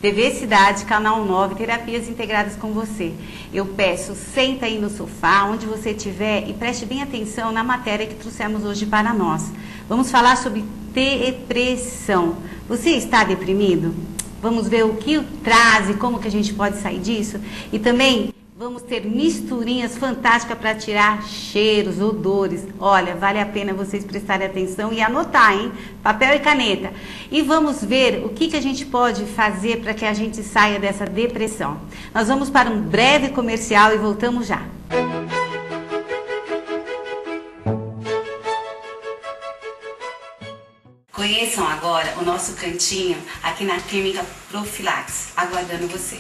TV Cidade, Canal 9, Terapias Integradas com você. Eu peço, senta aí no sofá, onde você estiver, e preste bem atenção na matéria que trouxemos hoje para nós. Vamos falar sobre depressão. Você está deprimido? Vamos ver o que traz e como que a gente pode sair disso. E também vamos ter misturinhas fantásticas para tirar cheiros, odores. Olha, vale a pena vocês prestarem atenção e anotar, hein? Papel e caneta. E vamos ver o que a gente pode fazer para que a gente saia dessa depressão. Nós vamos para um breve comercial e voltamos já. Conheçam agora o nosso cantinho aqui na Clínica Profilax, aguardando você.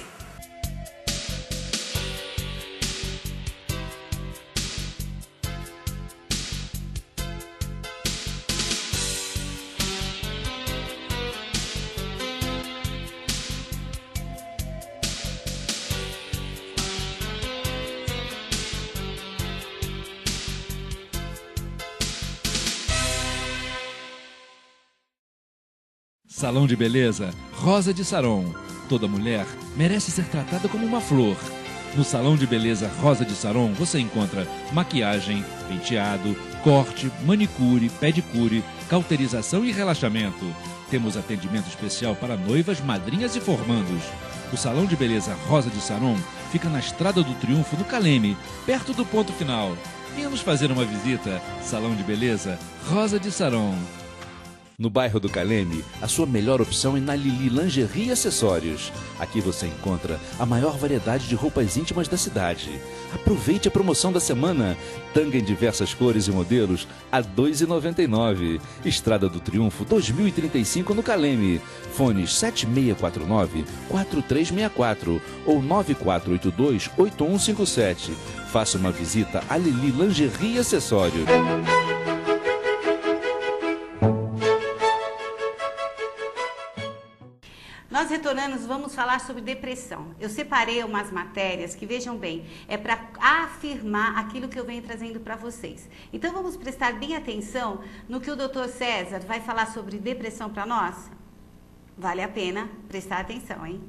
Salão de beleza Rosa de Saron. Toda mulher merece ser tratada como uma flor. No Salão de beleza Rosa de Saron você encontra maquiagem, penteado, corte, manicure, pedicure, cauterização e relaxamento. Temos atendimento especial para noivas, madrinhas e formandos. O Salão de beleza Rosa de Saron fica na Estrada do Triunfo, no Caleme, perto do ponto final. Venha nos fazer uma visita. Salão de beleza Rosa de Saron. No bairro do Caleme, a sua melhor opção é na Lili Lingerie e Acessórios. Aqui você encontra a maior variedade de roupas íntimas da cidade. Aproveite a promoção da semana. Tanga em diversas cores e modelos a R$ 2,99. Estrada do Triunfo 2035 no Caleme. Fones 7649-4364 ou 9482-8157. Faça uma visita à Lili Lingerie e Acessórios. Nós retornamos, vamos falar sobre depressão. Eu separei umas matérias que, vejam bem, é para afirmar aquilo que eu venho trazendo para vocês. Então vamos prestar bem atenção no que o Dr. César vai falar sobre depressão para nós? Vale a pena prestar atenção, hein?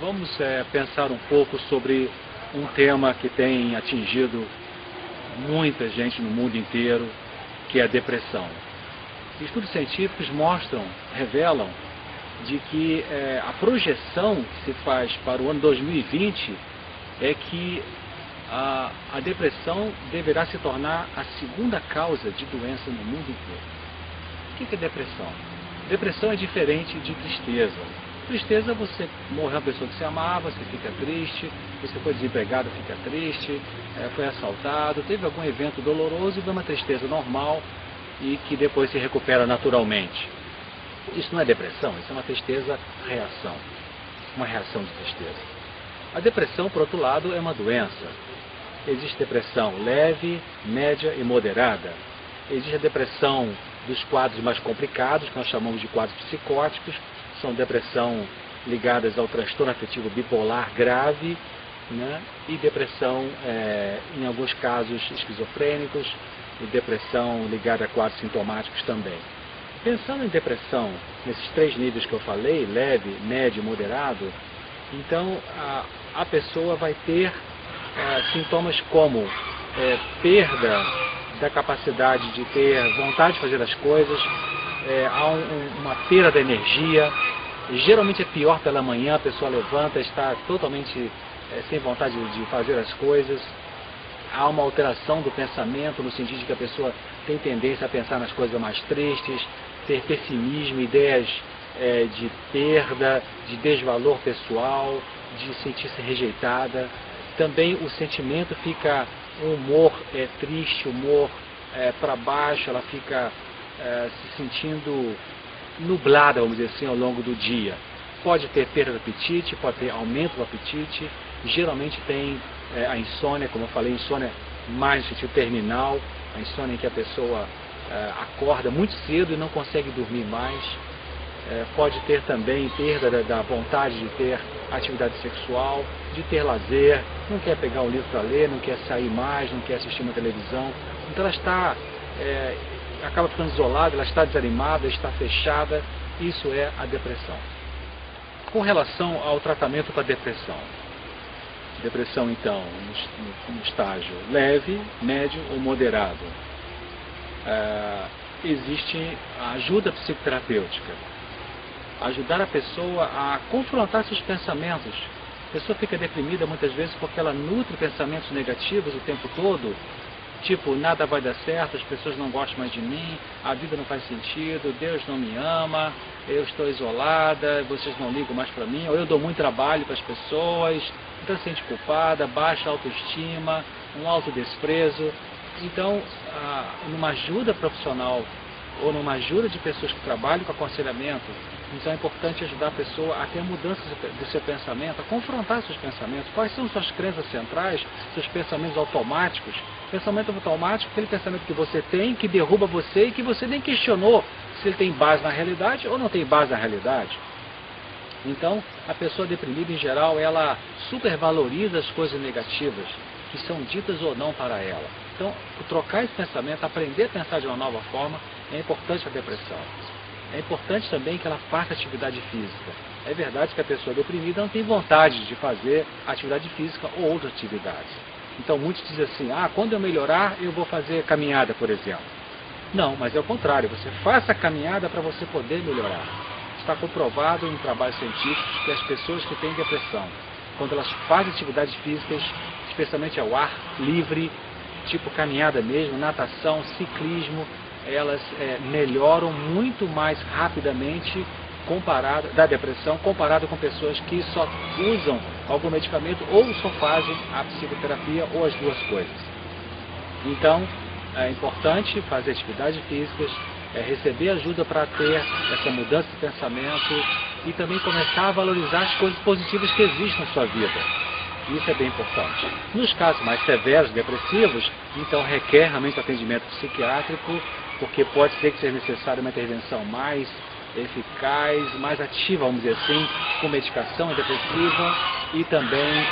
Vamos pensar um pouco sobre um tema que tem atingido muita gente no mundo inteiro, que é a depressão. Estudos científicos revelam de que a projeção que se faz para o ano 2020 é que a depressão deverá se tornar a segunda causa de doença no mundo inteiro. O que é depressão? Depressão é diferente de tristeza. Tristeza, você morreu uma pessoa que você amava, você fica triste, você foi desempregado, fica triste, foi assaltado, teve algum evento doloroso e dá uma tristeza normal e que depois se recupera naturalmente. Isso não é depressão, isso é uma tristeza-reação, uma reação de tristeza. A depressão, por outro lado, é uma doença. Existe depressão leve, média e moderada. Existe a depressão dos quadros mais complicados, que nós chamamos de quadros psicóticos, são depressão ligadas ao transtorno afetivo bipolar grave, né? E depressão, em alguns casos, esquizofrênicos, e depressão ligada a quadros sintomáticos também. Pensando em depressão, nesses três níveis que eu falei, leve, médio e moderado, então a pessoa vai ter sintomas como perda da capacidade de ter vontade de fazer as coisas, há uma perda da energia, geralmente é pior pela manhã, a pessoa levanta, está totalmente sem vontade de fazer as coisas, há uma alteração do pensamento, no sentido de que a pessoa tem tendência a pensar nas coisas mais tristes, ter pessimismo, ideias de perda, de desvalor pessoal, de sentir-se rejeitada. Também o sentimento fica, o humor triste, humor para baixo, ela fica se sentindo nublada, vamos dizer assim, ao longo do dia. Pode ter perda do apetite, pode ter aumento do apetite, geralmente tem a insônia, como eu falei, insônia mais no sentido terminal, a insônia em que a pessoa acorda muito cedo e não consegue dormir mais. Pode ter também perda da vontade de ter atividade sexual, de ter lazer, não quer pegar um livro para ler, não quer sair mais, não quer assistir uma televisão. Então ela está acaba ficando isolada, ela está desanimada, está fechada. Isso é a depressão. Com relação ao tratamento para a depressão. Depressão, então, no estágio leve, médio ou moderado. Existe a ajuda psicoterapêutica. Ajudar a pessoa a confrontar seus pensamentos. A pessoa fica deprimida muitas vezes porque ela nutre pensamentos negativos o tempo todo. Tipo, nada vai dar certo, as pessoas não gostam mais de mim, a vida não faz sentido, Deus não me ama, eu estou isolada, vocês não ligam mais para mim, ou eu dou muito trabalho para as pessoas, então se sente culpada, baixa autoestima, um autodesprezo. Então, numa ajuda profissional ou numa ajuda de pessoas que trabalham com aconselhamento, então é importante ajudar a pessoa a ter a mudança do seu pensamento, a confrontar seus pensamentos. Quais são suas crenças centrais, seus pensamentos automáticos? Pensamento automático é aquele pensamento que você tem, que derruba você e que você nem questionou se ele tem base na realidade ou não tem base na realidade. Então, a pessoa deprimida em geral, ela supervaloriza as coisas negativas que são ditas ou não para ela. Então, trocar esse pensamento, aprender a pensar de uma nova forma, é importante para a depressão. É importante também que ela faça atividade física. É verdade que a pessoa deprimida não tem vontade de fazer atividade física ou outras atividades. Então muitos dizem assim, quando eu melhorar eu vou fazer caminhada, por exemplo. Não, mas é o contrário, você faça a caminhada para você poder melhorar. Está comprovado em trabalhos científicos que as pessoas que têm depressão, quando elas fazem atividades físicas, especialmente ao ar livre, tipo caminhada mesmo, natação, ciclismo, elas melhoram muito mais rapidamente da depressão, comparado com pessoas que só usam algum medicamento ou só fazem a psicoterapia ou as duas coisas. Então, é importante fazer atividades físicas, receber ajuda para ter essa mudança de pensamento e também começar a valorizar as coisas positivas que existem na sua vida. Isso é bem importante. Nos casos mais severos, depressivos, então requer realmente atendimento psiquiátrico, porque pode ser que seja necessária uma intervenção mais eficaz, mais ativa, vamos dizer assim, com medicação depressiva e também,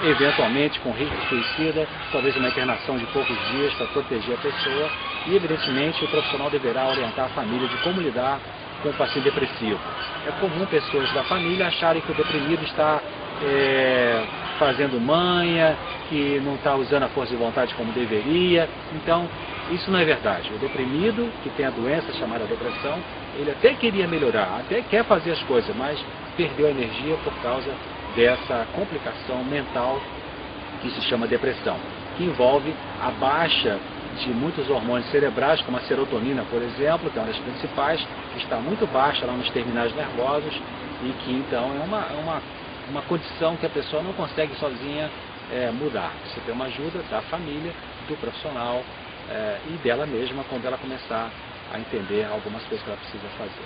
eventualmente, com risco suicida, talvez uma internação de poucos dias para proteger a pessoa e, evidentemente, o profissional deverá orientar a família de como lidar com o paciente depressivo. É comum pessoas da família acharem que o deprimido está fazendo manha, que não está usando a força de vontade como deveria. Então, isso não é verdade. O deprimido, que tem a doença chamada depressão, ele até queria melhorar, até quer fazer as coisas, mas perdeu a energia por causa dessa complicação mental que se chama depressão, que envolve a baixa de muitos hormônios cerebrais, como a serotonina, por exemplo, que é uma das principais, que está muito baixa lá nos terminais nervosos e que então é uma condição que a pessoa não consegue sozinha mudar. Você tem uma ajuda da família, do profissional e dela mesma quando ela começar a entender algumas coisas que ela precisa fazer.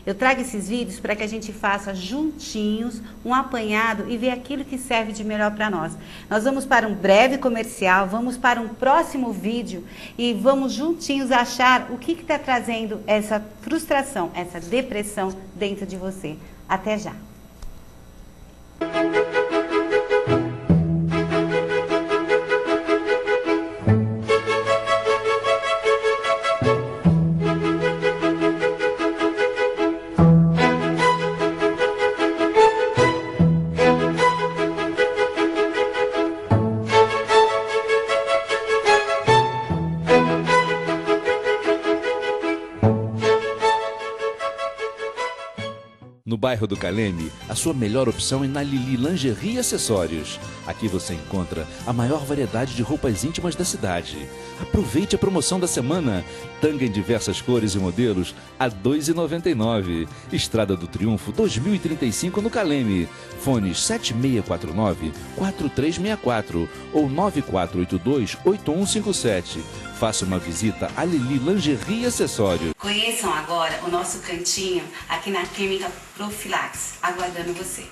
Eu trago esses vídeos para que a gente faça juntinhos um apanhado e ver aquilo que serve de melhor para nós. Nós vamos para um breve comercial, vamos para um próximo vídeo e vamos juntinhos achar o que está trazendo essa frustração, essa depressão dentro de você. Até já! No bairro do Caleme, a sua melhor opção é na Lili Lingerie e Acessórios. Aqui você encontra a maior variedade de roupas íntimas da cidade. Aproveite a promoção da semana. Tanga em diversas cores e modelos a R$ 2,99. Estrada do Triunfo 2035 no Caleme. Fones 7649-4364 ou 9482-8157. Faça uma visita à Lili Lingerie e Acessórios. Conheçam agora o nosso cantinho aqui na Clínica Profilax, aguardando você.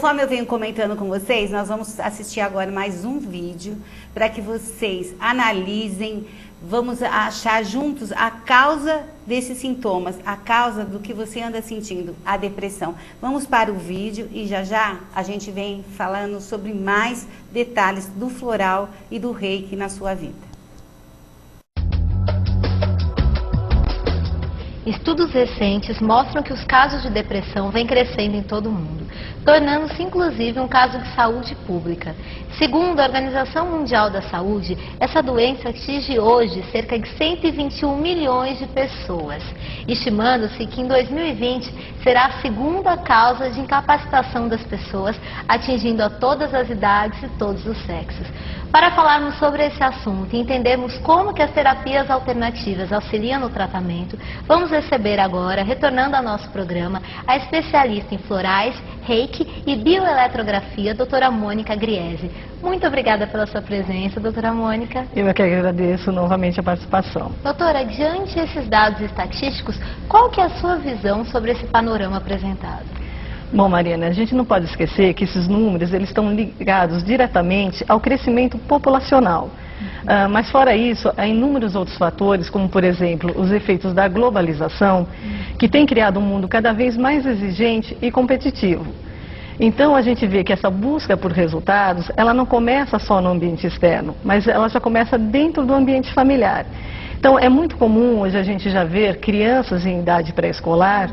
conforme eu venho comentando com vocês, nós vamos assistir agora mais um vídeo para que vocês analisem, vamos achar juntos a causa desses sintomas, a causa do que você anda sentindo, a depressão. Vamos para o vídeo e já já a gente vem falando sobre mais detalhes do floral e do reiki na sua vida. Estudos recentes mostram que os casos de depressão vêm crescendo em todo o mundo, tornando-se inclusive um caso de saúde pública. Segundo a Organização Mundial da Saúde, essa doença atinge hoje cerca de 121 milhões de pessoas, estimando-se que em 2020 será a segunda causa de incapacitação das pessoas, atingindo a todas as idades e todos os sexos. Para falarmos sobre esse assunto e entendermos como que as terapias alternativas auxiliam no tratamento, vamos receber agora, retornando ao nosso programa, a especialista em florais, reiki e bioeletrografia, doutora Mônica Griese. Muito obrigada pela sua presença, doutora Mônica. Eu é que agradeço novamente a participação. Doutora, diante desses dados estatísticos, qual que é a sua visão sobre esse panorama apresentado? Bom, Mariana, a gente não pode esquecer que esses números eles estão ligados diretamente ao crescimento populacional. Mas fora isso, há inúmeros outros fatores, como por exemplo, os efeitos da globalização, que tem criado um mundo cada vez mais exigente e competitivo. Então a gente vê que essa busca por resultados, ela não começa só no ambiente externo, mas ela já começa dentro do ambiente familiar. Então é muito comum hoje a gente já ver crianças em idade pré-escolar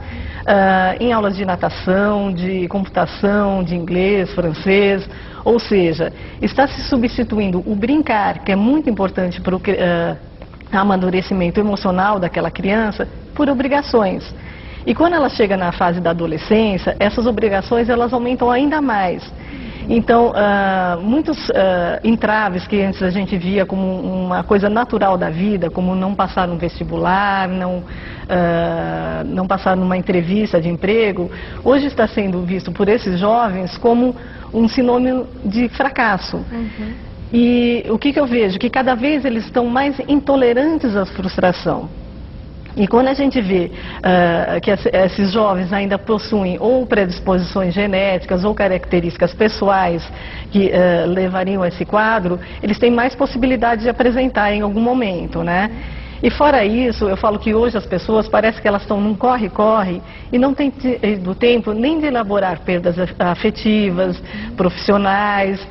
em aulas de natação, de computação, de inglês, francês, ou seja, está se substituindo o brincar, que é muito importante para o amadurecimento emocional daquela criança, por obrigações. E quando ela chega na fase da adolescência, essas obrigações elas aumentam ainda mais. Então, muitos entraves que antes a gente via como uma coisa natural da vida, como não passar no vestibular, não passar numa entrevista de emprego, hoje está sendo visto por esses jovens como um sinônimo de fracasso. E o que eu vejo? Que cada vez eles estão mais intolerantes à frustração. E quando a gente vê que esses jovens ainda possuem ou predisposições genéticas ou características pessoais que levariam a esse quadro, eles têm mais possibilidade de apresentar em algum momento, né? E fora isso, eu falo que hoje as pessoas parece que elas estão num corre-corre e não têm do tempo nem de elaborar perdas afetivas, profissionais.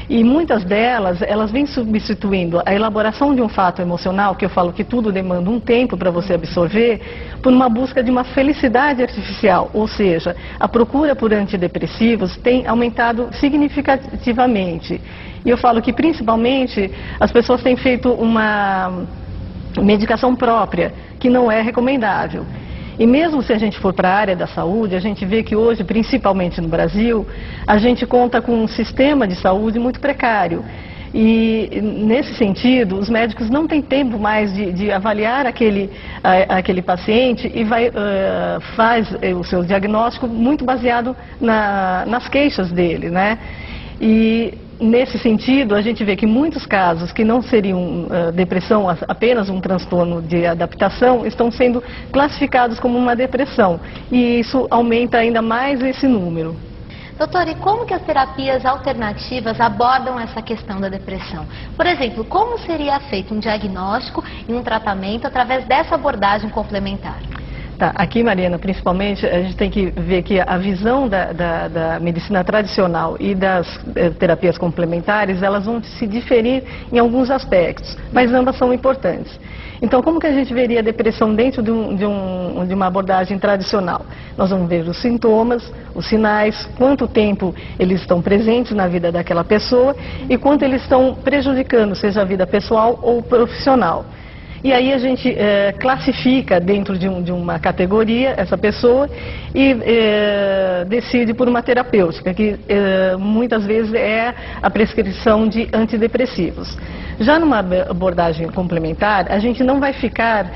E muitas delas, elas vêm substituindo a elaboração de um fato emocional, que eu falo que tudo demanda um tempo para você absorver, por uma busca de uma felicidade artificial. Ou seja, a procura por antidepressivos tem aumentado significativamente. E eu falo que principalmente as pessoas têm feito uma medicação própria, que não é recomendável. E mesmo se a gente for para a área da saúde, a gente vê que hoje, principalmente no Brasil, a gente conta com um sistema de saúde muito precário. E nesse sentido, os médicos não têm tempo mais de avaliar aquele paciente e faz o seu diagnóstico muito baseado nas queixas dele, né? E nesse sentido, a gente vê que muitos casos que não seriam depressão, apenas um transtorno de adaptação, estão sendo classificados como uma depressão. E isso aumenta ainda mais esse número. Doutora, e como que as terapias alternativas abordam essa questão da depressão? Por exemplo, como seria feito um diagnóstico e um tratamento através dessa abordagem complementar? Tá, aqui, Mariana, principalmente, a gente tem que ver que a visão da medicina tradicional e das terapias complementares, elas vão se diferir em alguns aspectos, mas ambas são importantes. Então, como que a gente veria a depressão dentro de uma abordagem tradicional? Nós vamos ver os sintomas, os sinais, quanto tempo eles estão presentes na vida daquela pessoa e quanto eles estão prejudicando, seja a vida pessoal ou profissional. E aí a gente classifica dentro de uma categoria essa pessoa e decide por uma terapêutica, que muitas vezes é a prescrição de antidepressivos. Já numa abordagem complementar, a gente não vai ficar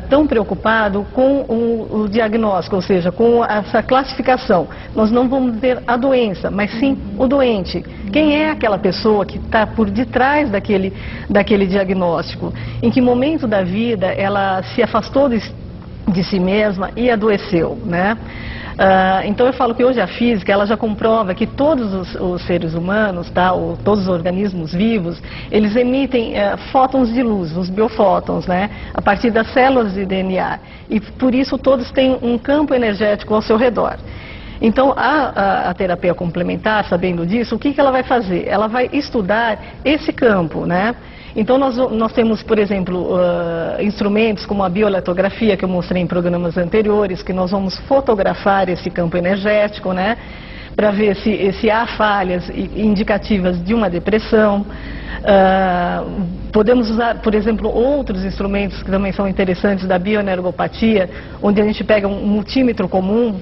tão preocupado com o diagnóstico, ou seja, com essa classificação. Nós não vamos ver a doença, mas sim o doente. Quem é aquela pessoa que está por detrás daquele diagnóstico? Em que momento da vida ela se afastou de si mesma e adoeceu, né? Então eu falo que hoje a física ela já comprova que todos os seres humanos, tá, ou todos os organismos vivos, eles emitem fótons de luz, os biofótons, né, a partir das células de DNA. E por isso todos têm um campo energético ao seu redor. Então, a terapia complementar, sabendo disso, o que ela vai fazer? Ela vai estudar esse campo, né? Então, nós temos, por exemplo, instrumentos como a bioletografia, que eu mostrei em programas anteriores, que nós vamos fotografar esse campo energético, né? Para ver se há falhas indicativas de uma depressão. Podemos usar, por exemplo, outros instrumentos que também são interessantes da bioenergopatia, onde a gente pega um multímetro comum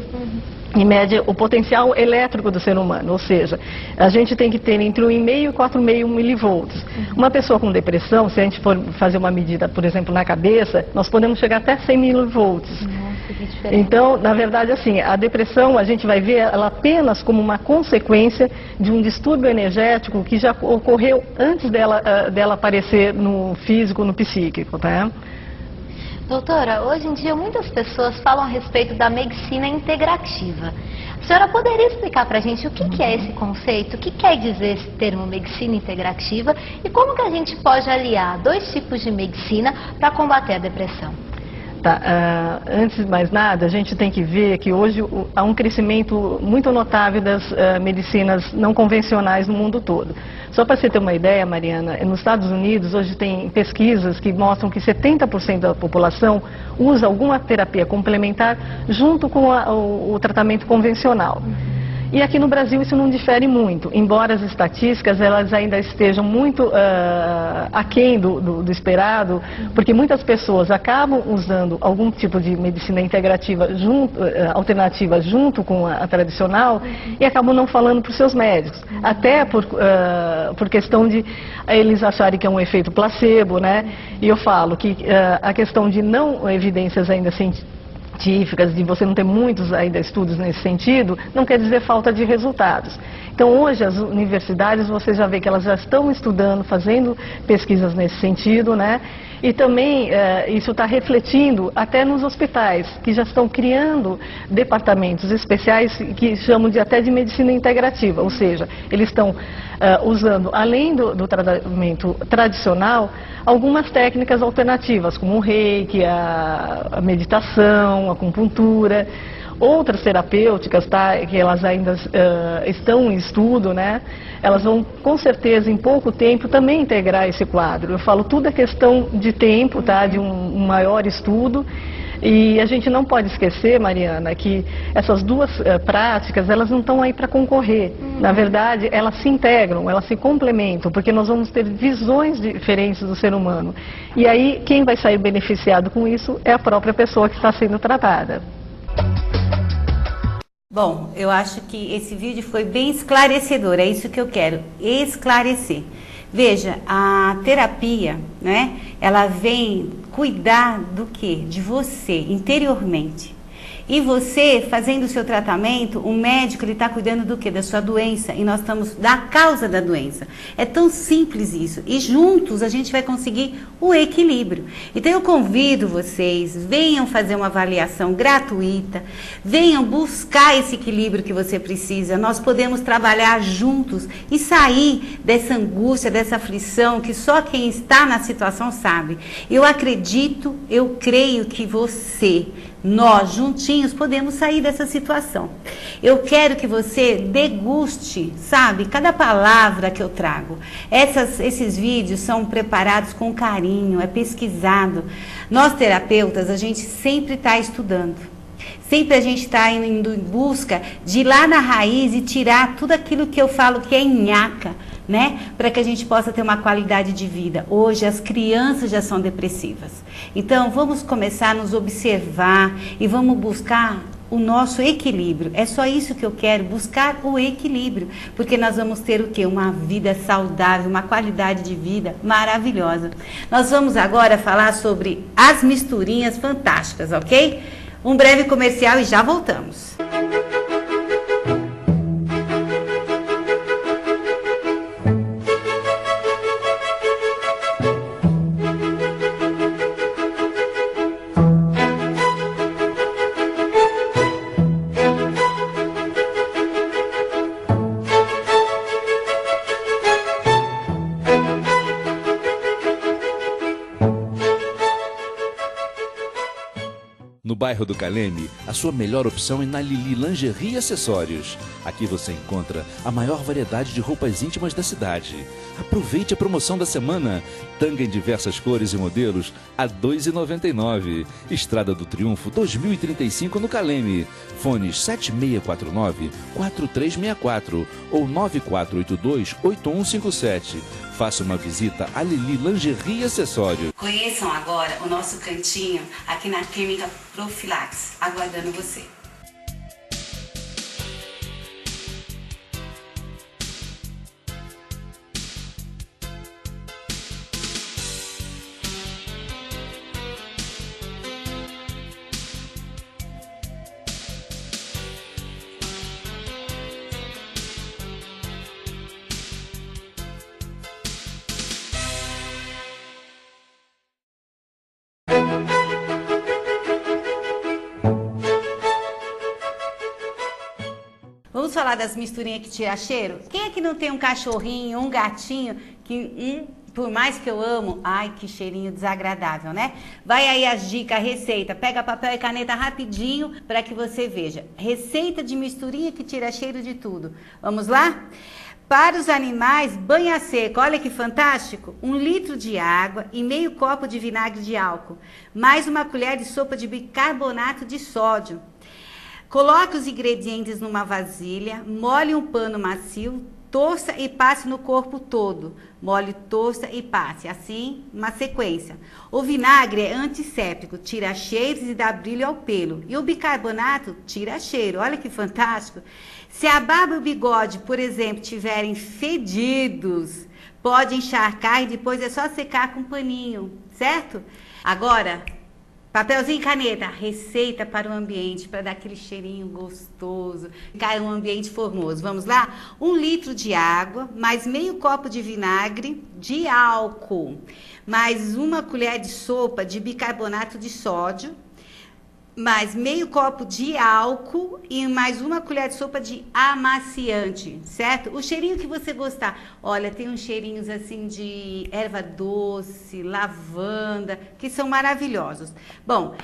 e mede o potencial elétrico do ser humano, ou seja, a gente tem que ter entre 1,5 e 4,5 milivolts. Uma pessoa com depressão, se a gente for fazer uma medida, por exemplo, na cabeça, nós podemos chegar até 100 milivolts. Nossa, que diferente. Então, na verdade, assim, a depressão, a gente vai ver ela apenas como uma consequência de um distúrbio energético que já ocorreu antes dela aparecer no físico, no psíquico, tá? Doutora, hoje em dia muitas pessoas falam a respeito da medicina integrativa. A senhora poderia explicar para a gente o que é esse conceito, o que quer dizer esse termo medicina integrativa e como que a gente pode aliar dois tipos de medicina para combater a depressão? Tá, antes de mais nada, a gente tem que ver que hoje há um crescimento muito notável das medicinas não convencionais no mundo todo. Só para você ter uma ideia, Mariana, nos Estados Unidos hoje tem pesquisas que mostram que 70% da população usa alguma terapia complementar junto com o tratamento convencional. E aqui no Brasil isso não difere muito, embora as estatísticas elas ainda estejam muito aquém do esperado, porque muitas pessoas acabam usando algum tipo de medicina integrativa alternativa junto com a tradicional e acabam não falando para os seus médicos, até por questão de eles acharem que é um efeito placebo, né? E eu falo que a questão de não evidências ainda científicas, de você não ter muitos ainda estudos nesse sentido, não quer dizer falta de resultados. Então hoje as universidades, você já vê que elas já estão estudando, fazendo pesquisas nesse sentido, né? E também isso está refletindo até nos hospitais, que já estão criando departamentos especiais que chamam até de medicina integrativa, ou seja, eles estão usando, além do tratamento tradicional, algumas técnicas alternativas, como o reiki, a meditação, a acupuntura, outras terapêuticas, tá, que elas ainda estão em estudo, né? Elas vão, com certeza, em pouco tempo, também integrar esse quadro. Eu falo, tudo é questão de tempo, tá, de um maior estudo. E a gente não pode esquecer, Mariana, que essas duas práticas, elas não estão aí para concorrer. Na verdade, elas se integram, elas se complementam, porque nós vamos ter visões diferentes do ser humano. E aí, quem vai sair beneficiado com isso é a própria pessoa que está sendo tratada. Bom, eu acho que esse vídeo foi bem esclarecedor, é isso que eu quero, esclarecer. Veja, a terapia, né, ela vem cuidar do quê? De você, interiormente. E você, fazendo o seu tratamento, o médico, ele está cuidando do quê? Da sua doença. E nós estamos da causa da doença. É tão simples isso. E juntos a gente vai conseguir o equilíbrio. Então eu convido vocês, venham fazer uma avaliação gratuita, venham buscar esse equilíbrio que você precisa. Nós podemos trabalhar juntos e sair dessa angústia, dessa aflição, que só quem está na situação sabe. Eu acredito, eu creio que você, nós juntinhos podemos sair dessa situação. Eu quero que você deguste, sabe, cada palavra que eu trago. Esses vídeos são preparados com carinho, é pesquisado. Nós terapeutas, a gente sempre está estudando. Sempre a gente está indo em busca de ir lá na raiz e tirar tudo aquilo que eu falo que é nhaca, né? Para que a gente possa ter uma qualidade de vida. Hoje as crianças já são depressivas. Então vamos começar a nos observar e vamos buscar o nosso equilíbrio. É só isso que eu quero, buscar o equilíbrio. Porque nós vamos ter o quê? Uma vida saudável, uma qualidade de vida maravilhosa. Nós vamos agora falar sobre as misturinhas fantásticas, ok? Um breve comercial e já voltamos. No bairro do Caleme, a sua melhor opção é na Lili Lingerie e Acessórios. Aqui você encontra a maior variedade de roupas íntimas da cidade. Aproveite a promoção da semana. Tanga em diversas cores e modelos a R$ 2,99. Estrada do Triunfo 2035 no Caleme. Fones 7649-4364 ou 9482-8157. Faça uma visita à Lili Lingerie e Acessórios. Conheçam agora o nosso cantinho aqui na Clínica Profilax, aguardando você. Vamos falar das misturinhas que tira cheiro? Quem é que não tem um cachorrinho, um gatinho, que por mais que eu amo, ai que cheirinho desagradável, né? Vai aí as dicas, a receita, pega papel e caneta rapidinho para que você veja. Receita de misturinha que tira cheiro de tudo. Vamos lá? Para os animais, banha seca, olha que fantástico, 1 litro de água e meio copo de vinagre de álcool, mais uma colher de sopa de bicarbonato de sódio. Coloque os ingredientes numa vasilha, molhe um pano macio, torça e passe no corpo todo. Molhe, torça e passe, assim, uma sequência. O vinagre é antisséptico, tira cheiros e dá brilho ao pelo. E o bicarbonato tira cheiro, olha que fantástico. Se a barba e o bigode, por exemplo, tiverem fedidos, pode encharcar e depois é só secar com um paninho, certo? Agora, papelzinho e caneta, receita para o ambiente, para dar aquele cheirinho gostoso, ficar um ambiente formoso. Vamos lá? 1 litro de água, mais meio copo de vinagre de álcool, mais uma colher de sopa de bicarbonato de sódio, mais meio copo de álcool e mais uma colher de sopa de amaciante, certo? O cheirinho que você gostar. Olha, tem uns cheirinhos assim de erva doce, lavanda, que são maravilhosos. Bom,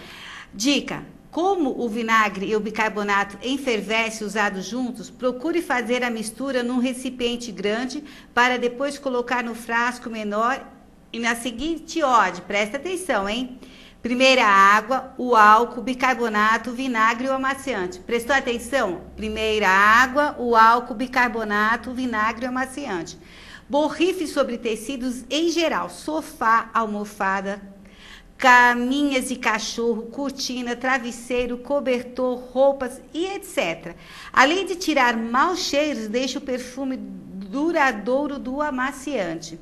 dica: como o vinagre e o bicarbonato em fervesce usados juntos, procure fazer a mistura num recipiente grande para depois colocar no frasco menor e na seguinte ordem. Presta atenção, hein? Primeira água, o álcool, bicarbonato, o vinagre e o amaciante. Prestou atenção? Primeira água, o álcool, bicarbonato, o vinagre e o amaciante. Borrife sobre tecidos em geral, sofá, almofada, caminhas de cachorro, cortina, travesseiro, cobertor, roupas e etc. Além de tirar maus cheiros, deixa o perfume duradouro do amaciante.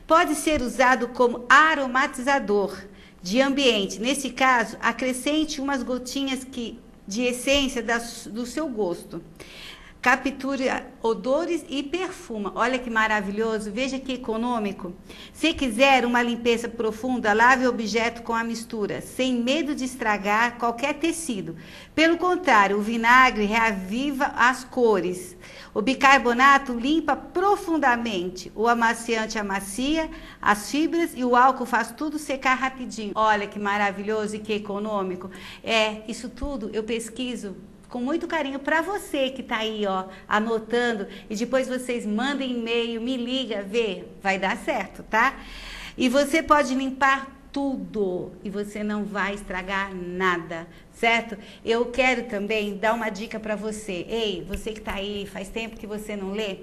Pode ser usado como aromatizador de ambiente. Nesse caso, acrescente umas gotinhas de essência do seu gosto. Captura odores e perfuma. Olha que maravilhoso, veja que econômico. Se quiser uma limpeza profunda, lave o objeto com a mistura, sem medo de estragar qualquer tecido. Pelo contrário, o vinagre reaviva as cores. O bicarbonato limpa profundamente, o amaciante amacia as fibras e o álcool faz tudo secar rapidinho. Olha que maravilhoso e que econômico. Isso tudo eu pesquiso com muito carinho para você que está aí, ó, anotando, e depois vocês mandem e-mail, me liga, vê, vai dar certo, tá? E você pode limpar tudo e você não vai estragar nada, certo? Eu quero também dar uma dica para você. Ei, você que está aí, faz tempo que você não lê?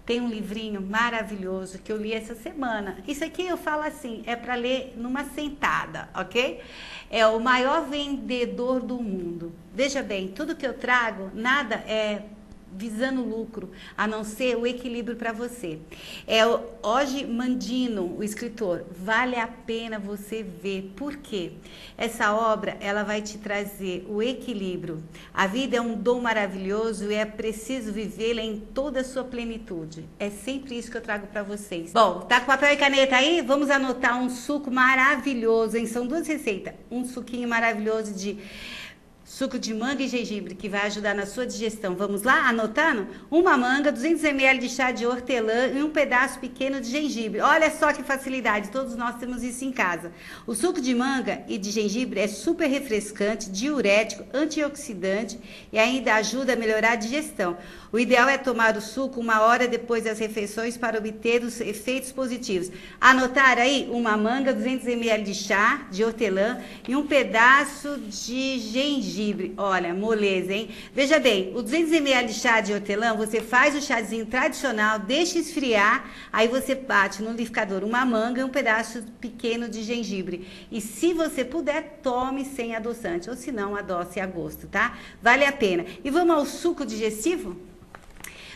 Tem um livrinho maravilhoso que eu li essa semana. Isso aqui eu falo assim, é para ler numa sentada, ok? É o maior vendedor do mundo. Veja bem, tudo que eu trago, nada é visando lucro, a não ser o equilíbrio para você. É o Ozymandiano, o escritor. Vale a pena você ver. Por quê? Essa obra, ela vai te trazer o equilíbrio. A vida é um dom maravilhoso e é preciso vivê-la em toda a sua plenitude. É sempre isso que eu trago para vocês. Bom, tá com papel e caneta aí? Vamos anotar um suco maravilhoso, hein? São 2 receitas. Um suquinho maravilhoso de Suco de manga e gengibre, que vai ajudar na sua digestão. Vamos lá? Anotando? Uma manga, 200 ml de chá de hortelã e um pedaço pequeno de gengibre. Olha só que facilidade, todos nós temos isso em casa. O suco de manga e de gengibre é super refrescante, diurético, antioxidante e ainda ajuda a melhorar a digestão. O ideal é tomar o suco 1 hora depois das refeições para obter os efeitos positivos. Anotar aí? Uma manga, 200 ml de chá de hortelã e um pedaço de gengibre. Olha, moleza, hein? Veja bem, o 200 ml de chá de hortelã, você faz o chazinho tradicional, deixa esfriar, aí você bate no liquidificador uma manga e um pedaço pequeno de gengibre. E se você puder, tome sem adoçante, ou se não, adoce a gosto, tá? Vale a pena. E vamos ao suco digestivo?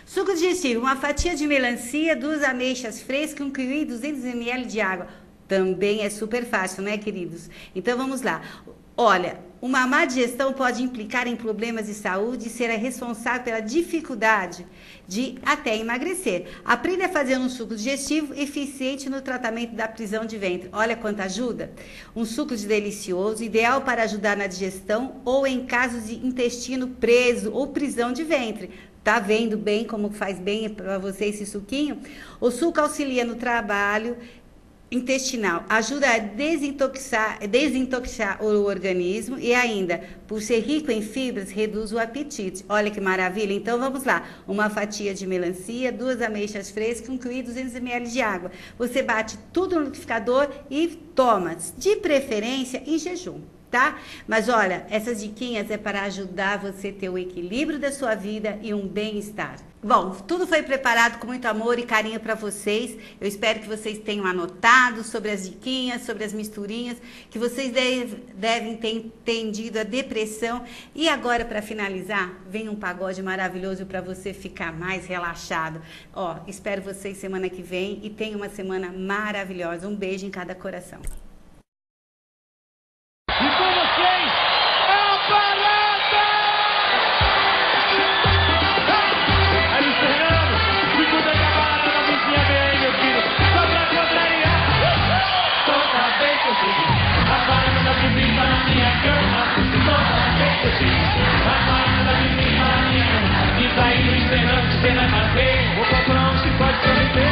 Suco digestivo, uma fatia de melancia, 2 ameixas frescas, 1 kiwi e 200 ml de água. Também é super fácil, né, queridos? Então, vamos lá. Olha, uma má digestão pode implicar em problemas de saúde e ser a responsável pela dificuldade de até emagrecer. Aprenda a fazer um suco digestivo eficiente no tratamento da prisão de ventre. Olha quanta ajuda! Um suco delicioso, ideal para ajudar na digestão ou em casos de intestino preso ou prisão de ventre. Tá vendo bem como faz bem para você esse suquinho? O suco auxilia no trabalho intestinal, ajuda a desintoxicar o organismo e ainda, por ser rico em fibras, reduz o apetite. Olha que maravilha! Então vamos lá, uma fatia de melancia, 2 ameixas frescas, 1 kiwi e 200 ml de água. Você bate tudo no liquidificador e toma, de preferência em jejum. Tá? Mas olha, essas diquinhas é para ajudar você a ter o equilíbrio da sua vida e um bem-estar. Bom, tudo foi preparado com muito amor e carinho para vocês. Eu espero que vocês tenham anotado sobre as diquinhas, sobre as misturinhas, que vocês devem ter entendido a depressão. E agora, para finalizar, vem um pagode maravilhoso para você ficar mais relaxado. Ó, espero vocês semana que vem e tenha uma semana maravilhosa. Um beijo em cada coração. Você vai fazer, vou comprar um chicote pra meter.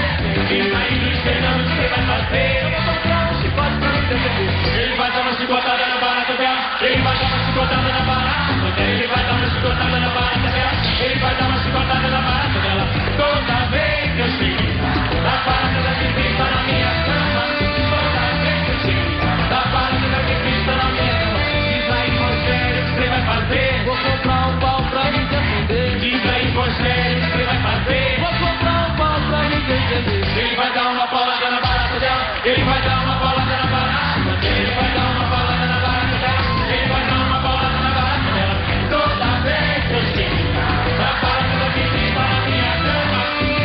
Ele tá indo esperando o que você vai fazer. Eu vou comprar um chicote pra meter. Ele vai dar uma chicotada na barata dela. Ele vai dar uma chicotada na barata dela. Ele vai dar uma chicotada na barata dela. Ele vai dar uma chicotada na barata dela. Toda vez que eu chego, a barata da que está na minha cama. Toda vez que eu chego, a barata da que está na minha cama. Diz aí, Rogério, o que você vai fazer? Vou comprar um pau pra me defender. Diz aí, Rogério, o que você vai fazer? Vou comprar um pau pra me defender. Ele vai dar uma paulada na barata dela. Ele vai dar uma paulada na barata dela. Ele vai dar uma paulada na barata dela. Ele vai dar uma paulada na barata dela. Toda vez que eu chego, a barata da que está na minha cama.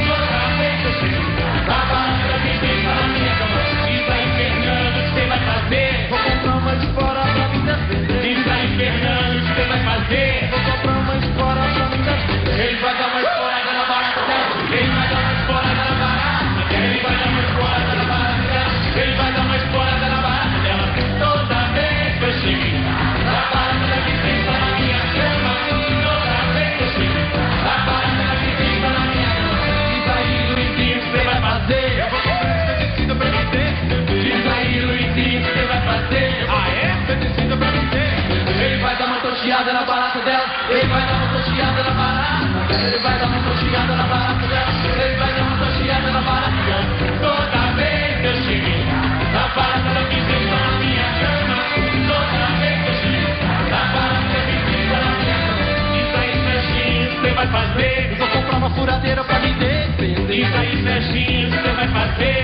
Toda vez que eu chego, a barata da que está na minha cama. Diz aí, Fernando, o que você vai fazer? Vou comprar uma espora pra me defender. Diz aí, Fernando, o que você vai fazer? Vou comprar uma espora pra me defender. Ele vai dar uma esporada na barata dela. Ele vai dar uma esporada na barata dela. Ele vai dar uma esporada na barata dela. Ele vai dar uma esporada na barata dela. Toda vez que eu chego, a barata da que está na minha cama. Toda vez que eu chego, a barata da que está na minha cama. Diz aí, Luizinho, o que você vai fazer? Eu vou comprar esse tecido pra você. Diz aí, Luizinho, o que você vai fazer? Ah, é? Esse tecido pra você. Ele vai dar uma tocheada na barata dela. Ele vai dar uma tocheada na barata. Ele vai dar uma tocheada na barata dela. Ele vai dar uma tocheada na barata dela. Toda vez que eu chego, a barata da que está na minha cama. Toda vez que eu chego, a barata da que está na minha cama. Diz aí, Serginho, o que você vai fazer? Eu vou comprar uma furadeira pra me defender. Diz aí, Serginho, o que você vai fazer?